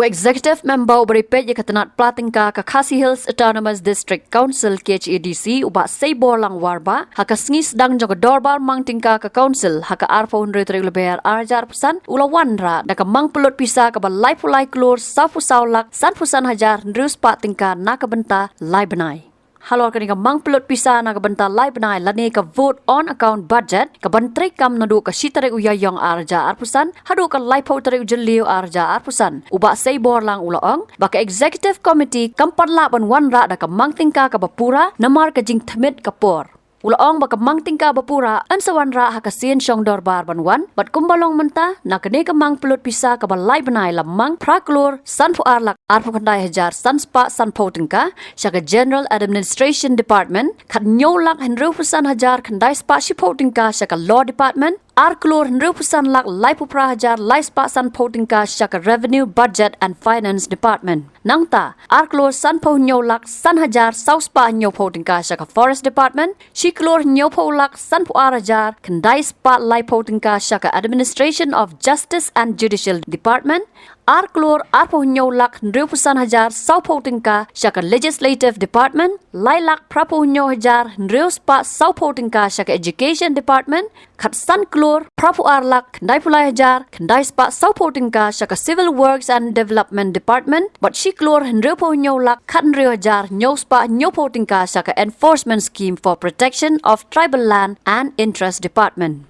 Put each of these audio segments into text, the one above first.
Executive Member beripet yang ketenat Platingka ke Khasi Hills Autonomous District Council KHADC ubah seibor lang warba haka sengis sedang jaga dorbar mang tingka ke council haka arfa hundred lebih arjar pesan ulawan ra daka mang pelot pisa ke balai pulai kelur safu saulak san pusan hajar ndrus pak tingka nak benta lai benai. Halor kini ka mang pelot pisa na ka benta lai benai lani ka vote on account budget ka bantri kam nadu ka sitare uyayong arja arpusan hadu ka lai pautare ujeliu arja arpusan uba seibor lang ulaong baka executive committee kampan laban wan ra da ka mang tingka ka bapura namar ka jing thamit ka por ulaong baka mang tingka bapura ansawan ra haka sien syong dorbar banwan bat kumbalong menta na kene ka mang pelot pisa ka balai benai lamang praklur sanfu arlak arpu kandai hajar sanspa sanpo tingka syaka general administration department kat nyolak 100% hajar kandai spa shipo tingka syaka law department Arklur 100% lak lai pupra hajar lai spa sanpo tingka syaka revenue budget and finance department nangta arklur sanpo nyolak san hajar sauspa nyopo tingka syaka forest department shiklur nyopo lak sanpo arajar kandai spa lai po tingka syaka administration of justice and judicial department Arklur arpo nyolak 100% hajar saupo tingka syaka legislative department lailak prapo nyo hajar 100% saupo tingka syaka education department kat san klur prapo arlak kandai pulai hajar kandai spa saupo tingka syaka civil works and development department but shiklur 100% nyolak kat 100 hajar nyo spa nyopo tingka syaka enforcement scheme for protection of tribal land and interest department.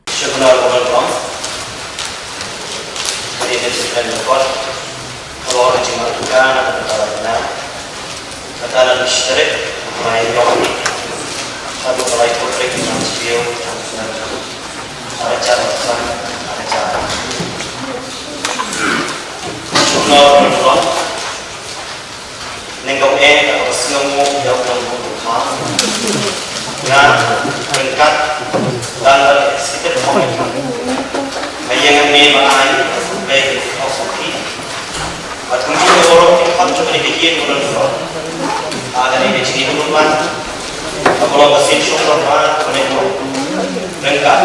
Ini sekitar lekor, kalau orang cuma ikan atau kataran kataran misteri, main rohani, satu kalau itu trik yang spill, ada cara, ada cara. Cuma orang nenggau atau sengamu jauh dalam bukan, dan berkat dan sekitar komitmen. Yang ini mengenai baik oksidi, atau mungkin orang yang kan cuma dibikin orang ada di sini bukan, kalau mesin syukur mana konek lengkap,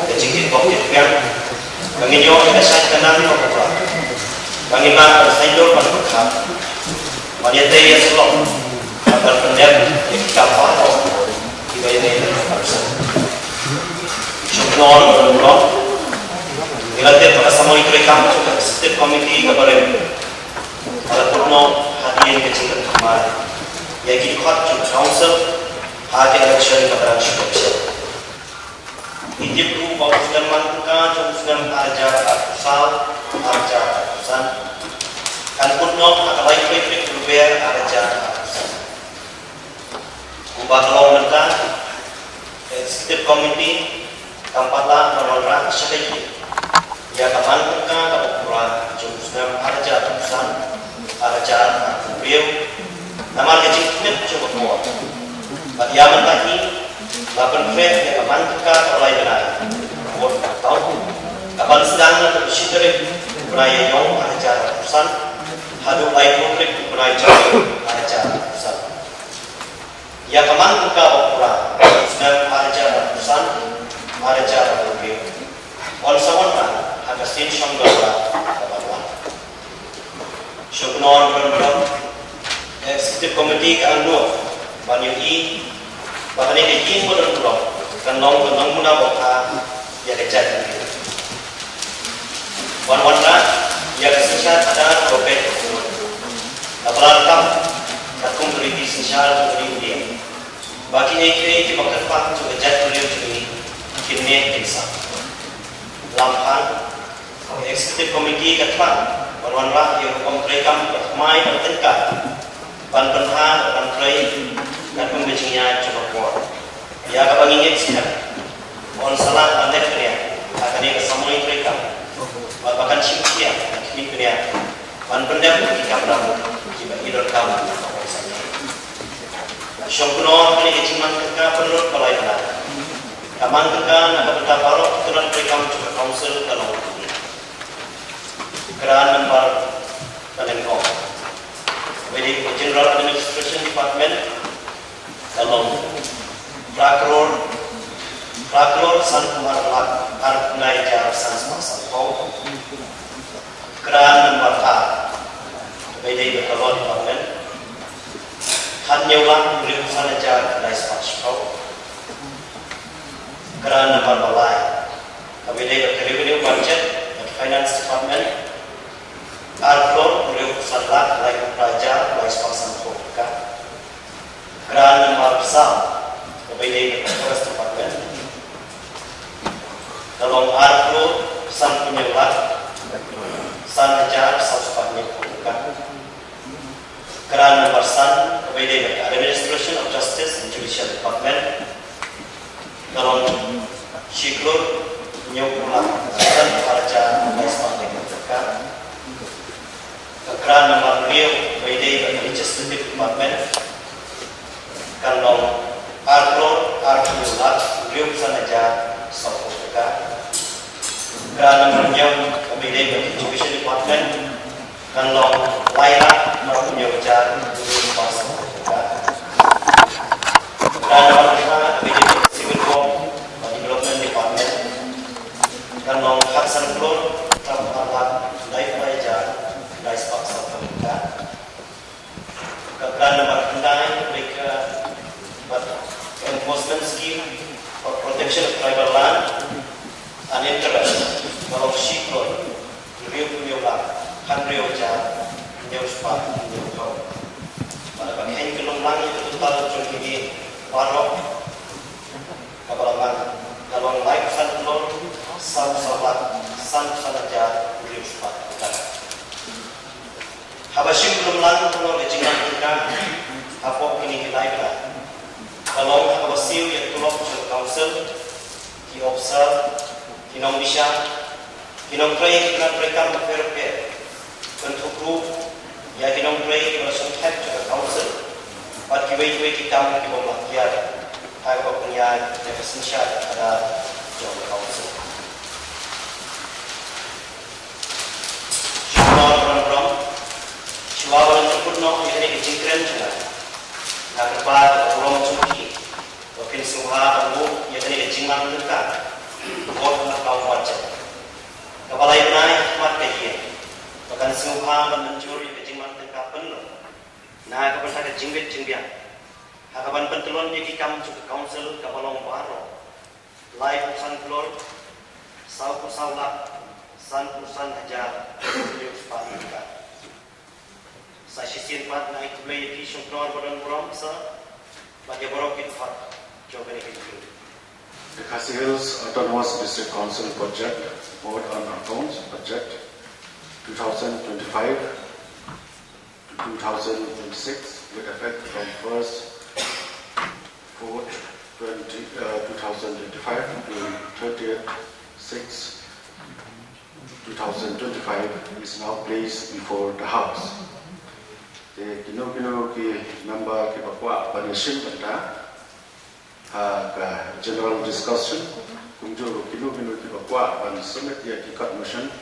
kecil kopi kan, kami jauh kita saya kenal apa, kami nak sayur pada bekam, wanita yang selok, agar pendek kita faham, kita ini harus syukur orang. Ilatet pada semua itu rekam juga setiap komiti kabaran pada turno hadirin kecil kemarin yang kita kuat juga council hadi election kabaran juga Egypt tu bawa sudah mantukan sudah ajar asal ajar urusan kan turno akan baik baik berbiar ajar urusan ubah kalau mereka setiap komiti tampaklah menolong sekali ya kapan mereka kalau kurang jumlah arja tulisan arja beliau nama kecilnya cukup kuat. Bagi yang tadi lapan fred ya kapan mereka mulai benar buat tahu kapan sedang bersyukur beraya yang arja tulisan hadu lain publik beraya arja tulisan ya kapan mereka kurang sedang arja tulisan arja beliau all someone ada sin syong doa kawan-kawan. Syukron benar-benar executive committee ke anu banyu i bahkan ini kin benar-benar kan long muna bokha ya kejadian. Wan-wan ya kesesat ada propet. Apalan kam takum beri sesial beri dia. Bagi ini bakal pak juga jatuh beliau kini bisa. Lampan executive committee katman warwanlah yang komprekam mai bertingkat panpenhan dan play dan pembecinya cukup kuat ya kabang ingin sihat on salah pandai kena akan dia kesamui mereka bahkan simpian kini kena panpendam kita berlaku jika idol kamu syukuron kini kecuman keka penurut balai benar kamang keka nak bertaparok turun mereka juga council kalau kerana member Talengkong. Jadi General Administration Department along Praklor San Kumar Lak Arnai Jar San Sampau. Kerana member penyulang beliau sana jaga dari spasial kerana balai kami dari revenue budget dan finance department arfloor beliau sana lagi pelajar dari spasial kerana bersam kami dari forest department dalam arfloor san penyulang san ajar spasial kerana bersan kepada Administration of Justice and Judicial Department dalam syiklur penyukulan dan paraja Islam kerana beliau kepada Legislative Department kalau arkeolog beliau sanaja sokka kerana beliau kepada Judicial Department kalau layak punya ujar di pasal dan orang kita civil law development department dan long Hudson Floor terdapat life aja dari pasal kita kerana berkendang mereka enforcement scheme for protection of tribal land and interest kalau syiklur review punya lah country ujar News Park in the town. Pada bagian gelombang itu total jadi parok kapalaman dalam live sun floor sun salat sun sanaja News Park. Habashim gelombang kalau lejinan kita apa ini live lah. Kalau habashim yang tulok council di observe kinong bisa kinong try kita mereka fair bentuk group ya kita mulai langsung head to the council. But kita kita bawah ya, apa punya Jefferson ada di council. Syuaran terpurno ini kecingkren juga. Nak lepas orang cuci, mungkin semua tamu yang ini kecingman dekat. Buat nak wajib. Kepala yang naik mati dia. Bahkan semua mencuri nah kapan saya jingwit jingbian kapan pentelon di kam juga council kapalong baro live san floor sau saula san pusan aja news patika saya sisin pat naik play di shukron badan buram sa bagi borokit fat coba ni kita The Khasi Hills Autonomous District Council project board on accounts budget 2025 2026 with effect from 1st 4th 2025 to 30th 6th 2025 is now placed before the House. The kino ki member ki bakwa panishin benda general discussion kumjo kino ki bakwa pan summit ya ki motion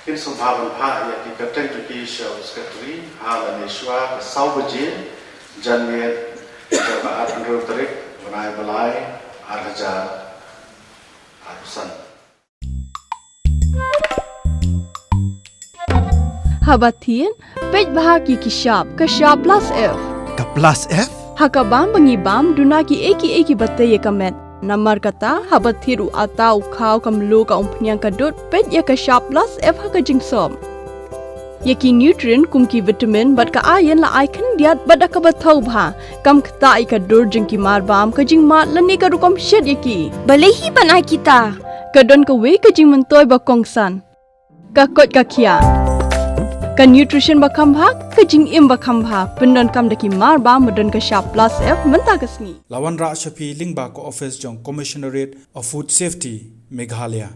kin sumbavan pha ya ki kateng ki show secretary halaneshwa saubaje janmet jabat andro tarik banai balai arhaja arusan Habatin pej bahagi kishap kashap plus F Ka plus F hakabam bangibam dunaki eki batay kamet Namar kata habat thiru atau kau kamlu ka umpnyang kadut pet ya ka sharp plus F ha ka jingsom. Yaki nutrient kumki vitamin bat ka iron la icon diat bat ka bathau bha kam kta I ka dur jingki mar bam ka jing mat lani ka rukom shed yaki. Balehi banai kita. Kadon ka we ka jing mentoy ba kongsan. Ka kot ka kia. Ka nutrition ba kambha ka jing im ba kambha pendon kam daki mar bam medon ka sharp plus F menta ka sngi. Lawan Ra Shafi Lingba ko office jong Commissionerate of Food Safety Meghalaya